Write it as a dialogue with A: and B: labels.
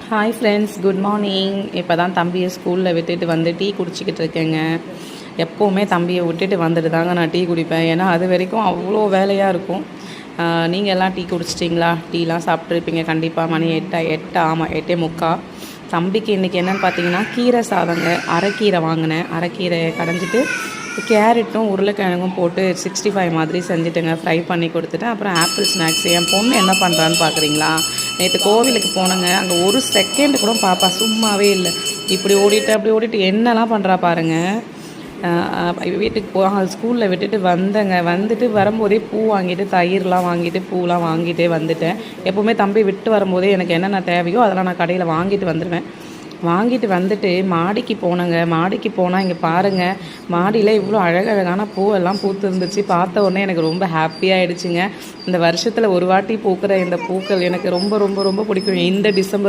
A: Hi friends, good morning. இப்போ தான் தம்பியை ஸ்கூலில் விட்டுட்டு வந்து டீ குடிச்சிக்கிட்டு இருக்கேங்க. எப்போவுமே தம்பியை விட்டுட்டு வந்துட்டு தாங்க நான் டீ குடிப்பேன். ஏன்னா அது வரைக்கும் அவ்வளோ வேலையாக இருக்கும். நீங்கள் எல்லாம் டீ குடிச்சிட்டிங்களா? டீலாம் சாப்பிட்ருப்பீங்க கண்டிப்பாக. மணி 8 ஆமாம் 8:45. தம்பிக்கு இன்றைக்கி என்னென்னு பார்த்தீங்கன்னா கீரை சாதங்க. அரைக்கீரை வாங்கினேன். அரைக்கீரையை கடைஞ்சிட்டு கேரட்டும் உருளைக்கிழங்கும் போட்டு 65 மாதிரி செஞ்சுட்டுங்க. ஃப்ரை பண்ணி கொடுத்துட்டேன். அப்புறம் ஆப்பிள் ஸ்நாக்ஸ். என் பொண்ணு என்ன பண்ணுறான்னு பார்க்குறீங்களா? நேற்று கோவிலுக்கு போனேங்க. அங்கே ஒரு செகண்ட் கூட பாப்பா சும்மாவே இல்லை. இப்படி ஓடிட்டு அப்படி ஓடிட்டு என்னெல்லாம் பண்ணுறா பாருங்கள். வீட்டுக்கு ஸ்கூலில் விட்டுட்டு வந்தேங்க. வந்துட்டு வரும்போதே பூ வாங்கிட்டு தயிர்லாம் வாங்கிட்டு பூலாம் வாங்கிட்டே வந்துட்டேன். எப்போவுமே தம்பி விட்டு வரும்போதே எனக்கு என்னென்ன தேவையோ அதெல்லாம் நான் கடையில் வாங்கிட்டு வந்துடுவேன். வாங்கிட்டு வந்துட்டு மாடிக்கு போனேங்க. மாடிக்கு போனால் இங்கே பாருங்கள், மாடியில் இவ்வளோ அழகழகான பூவெல்லாம் பூத்து இருந்துச்சு. பார்த்த உடனே எனக்கு ரொம்ப ஹாப்பியாகிடுச்சுங்க. இந்த வருஷத்தில் ஒரு வாட்டி பூக்கிற இந்த பூக்கள் எனக்கு ரொம்ப ரொம்ப ரொம்ப பிடிக்கும். இந்த டிசம்பர்